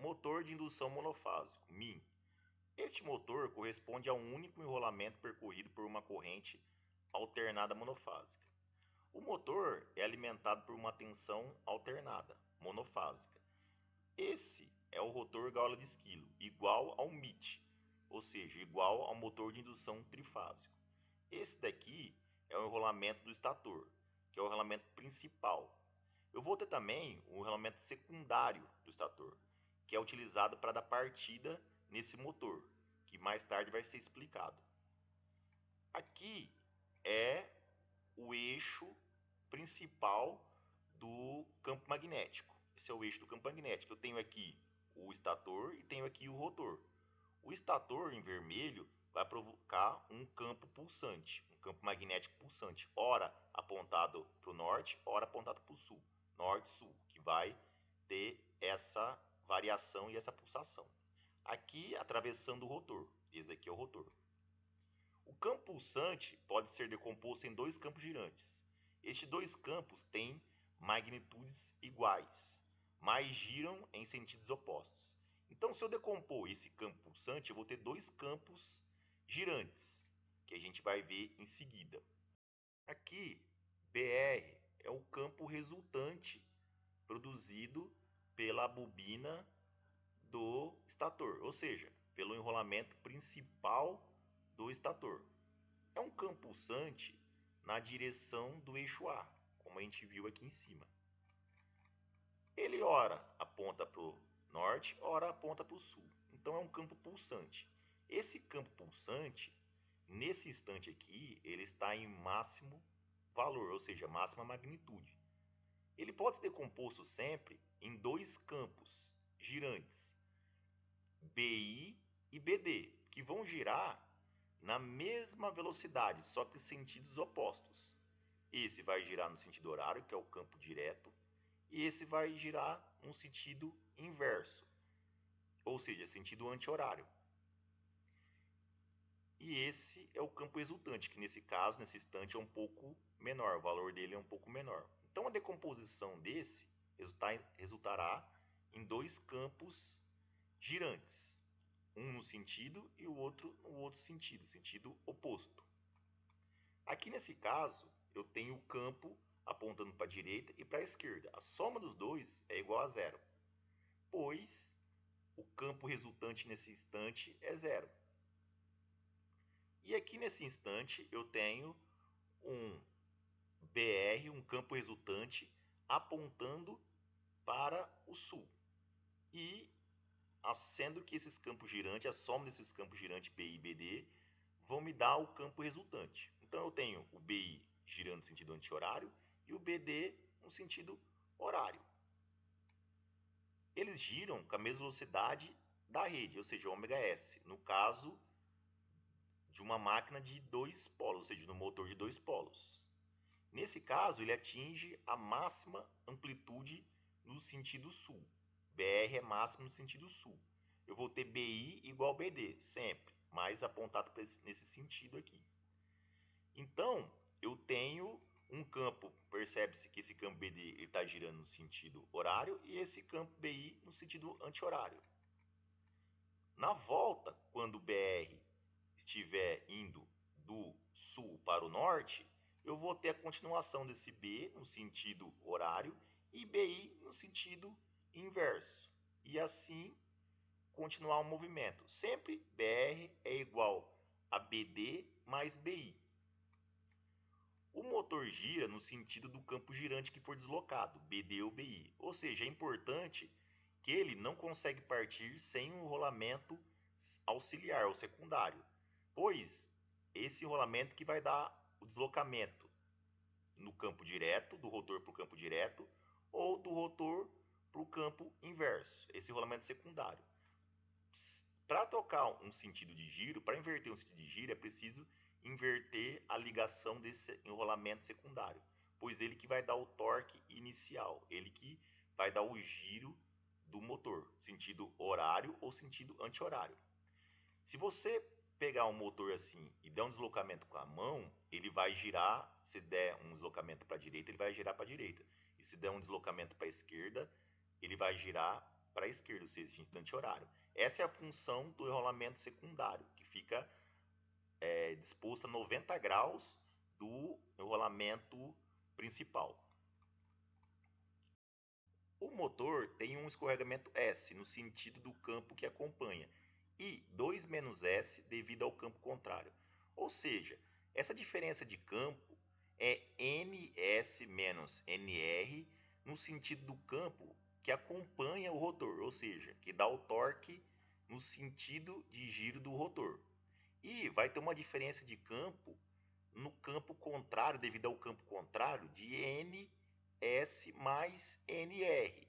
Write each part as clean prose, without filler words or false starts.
Motor de indução monofásico, MIN. Este motor corresponde a um único enrolamento percorrido por uma corrente alternada monofásica. O motor é alimentado por uma tensão alternada monofásica. Esse é o rotor Gaula de Esquilo, igual ao MIT, ou seja, igual ao motor de indução trifásico. Esse daqui é o enrolamento do estator, que é o enrolamento principal. Eu vou ter também o enrolamento secundário do estator, que é utilizado para dar partida nesse motor, que mais tarde vai ser explicado. Aqui é o eixo principal do campo magnético. Esse é o eixo do campo magnético. Eu tenho aqui o estator e tenho aqui o rotor. O estator, em vermelho, vai provocar um campo pulsante, um campo magnético pulsante, ora apontado para o norte, ora apontado para o sul, norte-sul, que vai ter essa variação e essa pulsação. Aqui, atravessando o rotor. Esse daqui é o rotor. O campo pulsante pode ser decomposto em dois campos girantes. Estes dois campos têm magnitudes iguais, mas giram em sentidos opostos. Então, se eu decompor esse campo pulsante, eu vou ter dois campos girantes, que a gente vai ver em seguida. Aqui, BR é o campo resultante produzido pela bobina do estator, ou seja, pelo enrolamento principal do estator. É um campo pulsante na direção do eixo A, como a gente viu aqui em cima. Ele ora aponta para o norte, ora aponta para o sul. Então é um campo pulsante. Esse campo pulsante, nesse instante aqui, ele está em máximo valor, ou seja, máxima magnitude. Ele pode ser decomposto sempre em dois campos girantes, BI e BD, que vão girar na mesma velocidade, só que em sentidos opostos. Esse vai girar no sentido horário, que é o campo direto, e esse vai girar no sentido inverso, ou seja, sentido anti-horário. E esse é o campo resultante, que nesse caso, nesse instante, é um pouco menor, o valor dele é um pouco menor. Então a decomposição desse resultará em dois campos girantes, um no sentido e o outro no outro sentido, sentido oposto. Aqui nesse caso, eu tenho o campo apontando para a direita e para a esquerda. A soma dos dois é igual a zero, pois o campo resultante nesse instante é zero. E aqui nesse instante eu tenho um BR, um campo resultante, apontando para o sul. E sendo que esses campos girantes, a soma desses campos girantes BI e BD, vão me dar o campo resultante. Então eu tenho o BI girando no sentido anti-horário e o BD no sentido horário. Eles giram com a mesma velocidade da rede, ou seja, ômega S, no caso de uma máquina de dois polos, ou seja, no motor de dois polos. Nesse caso, ele atinge a máxima amplitude no sentido sul. BR é máximo no sentido sul. Eu vou ter BI igual a BD, sempre, mais apontado nesse sentido aqui. Então, eu tenho um campo, percebe-se que esse campo BD está girando no sentido horário e esse campo BI no sentido anti-horário. Na volta, quando o BR estiver indo do sul para o norte, eu vou ter a continuação desse B no sentido horário e BI no sentido inverso. E assim continuar o movimento. Sempre BR é igual a BD mais BI. O motor gira no sentido do campo girante que for deslocado, BD ou BI. Ou seja, é importante que ele não consegue partir sem um rolamento auxiliar ou secundário, pois esse rolamento que vai dar o deslocamento no campo direto, do rotor para o campo direto, ou do rotor para o campo inverso, esse rolamento secundário. Para tocar um sentido de giro, para inverter um sentido de giro, é preciso inverter a ligação desse enrolamento secundário, pois ele que vai dar o torque inicial, ele que vai dar o giro do motor, sentido horário ou sentido anti-horário. Se você pegar um motor assim e der um deslocamento com a mão, ele vai girar, se der um deslocamento para a direita, ele vai girar para a direita. E se der um deslocamento para a esquerda, ele vai girar para a esquerda, ou seja, sentido anti-horário. Essa é a função do enrolamento secundário, que fica disposto a 90 graus do enrolamento principal. O motor tem um escorregamento S no sentido do campo que acompanha e 2 menos S devido ao campo contrário. Ou seja, essa diferença de campo é NS menos NR no sentido do campo que acompanha o rotor, ou seja, que dá o torque no sentido de giro do rotor. E vai ter uma diferença de campo no campo contrário, devido ao campo contrário, de NS mais NR,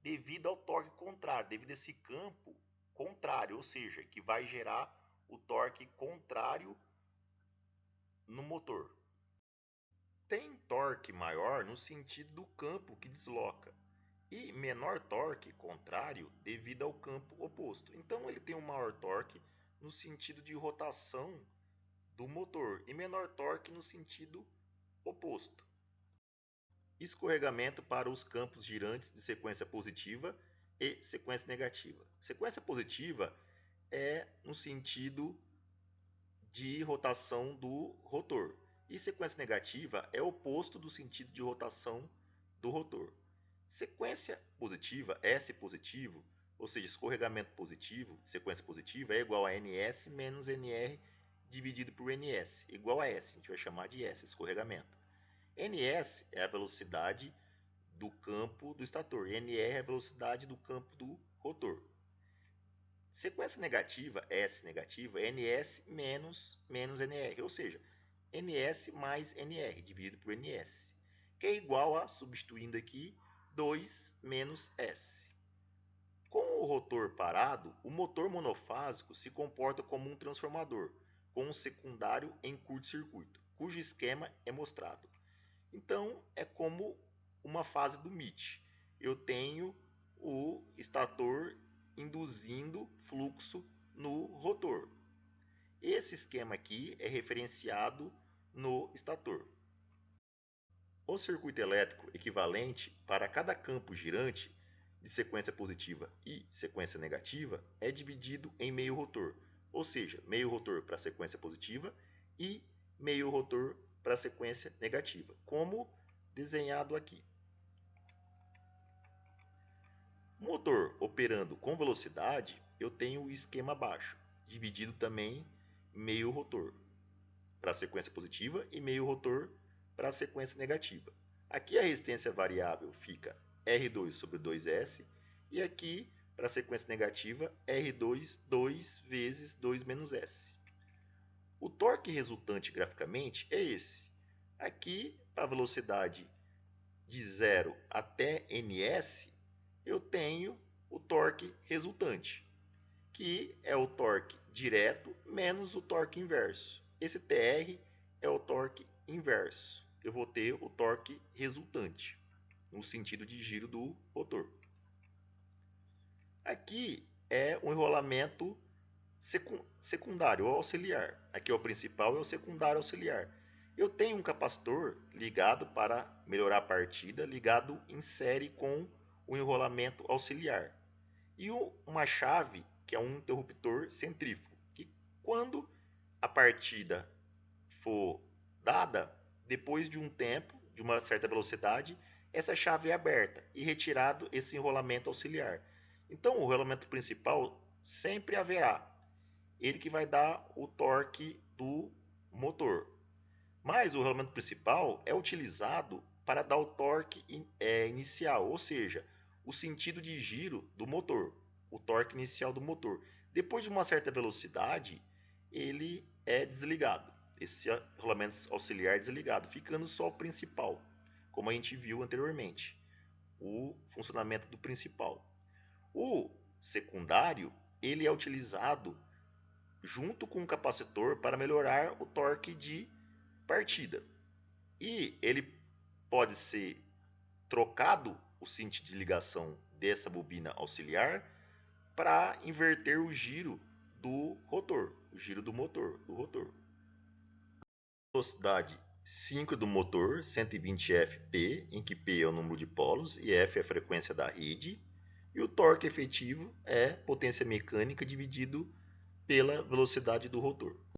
devido ao torque contrário, devido a esse campo contrário, ou seja, que vai gerar o torque contrário no motor. Tem torque maior no sentido do campo que desloca e menor torque contrário devido ao campo oposto. Então ele tem um maior torque no sentido de rotação do motor e menor torque no sentido oposto. Escorregamento para os campos girantes de sequência positiva e sequência negativa. Sequência positiva é no sentido de rotação do rotor e sequência negativa é o oposto do sentido de rotação do rotor. Sequência positiva, S positivo, ou seja, escorregamento positivo, sequência positiva, é igual a NS menos NR dividido por NS, igual a S, a gente vai chamar de S, escorregamento. NS é a velocidade do campo do estator, NR é a velocidade do campo do rotor. Sequência negativa, S negativa, é NS menos NR, ou seja, NS mais NR dividido por NS, que é igual a, substituindo aqui, 2 menos S. Com o rotor parado, o motor monofásico se comporta como um transformador, com um secundário em curto-circuito, cujo esquema é mostrado. Então, é como uma fase do MIT. Eu tenho o estator induzindo fluxo no rotor. Esse esquema aqui é referenciado no estator. O circuito elétrico equivalente para cada campo girante de sequência positiva e sequência negativa é dividido em meio rotor, ou seja, meio rotor para a sequência positiva e meio rotor para a sequência negativa, como desenhado aqui. Motor operando com velocidade, eu tenho o esquema abaixo, dividido também meio rotor para a sequência positiva e meio rotor para a sequência negativa. Aqui a resistência variável fica R2 sobre 2S e aqui para a sequência negativa R2 2 vezes 2 menos S. O torque resultante graficamente é esse. Aqui, para a velocidade de 0 até ns, eu tenho o torque resultante, que é o torque direto menos o torque inverso. Esse TR é o torque inverso. Eu vou ter o torque resultante, no sentido de giro do rotor. Aqui é o enrolamento secundário ou auxiliar. Aqui é o principal e o secundário auxiliar. Eu tenho um capacitor ligado para melhorar a partida, ligado em série com o enrolamento auxiliar. E uma chave, que é um interruptor centrífugo, que quando a partida for dada, depois de um tempo, de uma certa velocidade, essa chave é aberta e retirado esse enrolamento auxiliar. Então, o enrolamento principal sempre haverá. Ele que vai dar o torque do motor. Mas o enrolamento principal é utilizado para dar o torque inicial, ou seja, o sentido de giro do motor, o torque inicial do motor. Depois de uma certa velocidade, ele é desligado. Esse enrolamento auxiliar é desligado, ficando só o principal, como a gente viu anteriormente, o funcionamento do principal. O secundário, ele é utilizado junto com o capacitor para melhorar o torque de partida. E ele pode ser trocado, o sentido de ligação dessa bobina auxiliar, para inverter o giro do rotor, o giro do motor, do rotor. Velocidade 5 do motor, 120 fp, em que P é o número de polos e F é a frequência da rede. E o torque efetivo é potência mecânica dividido pela velocidade do rotor.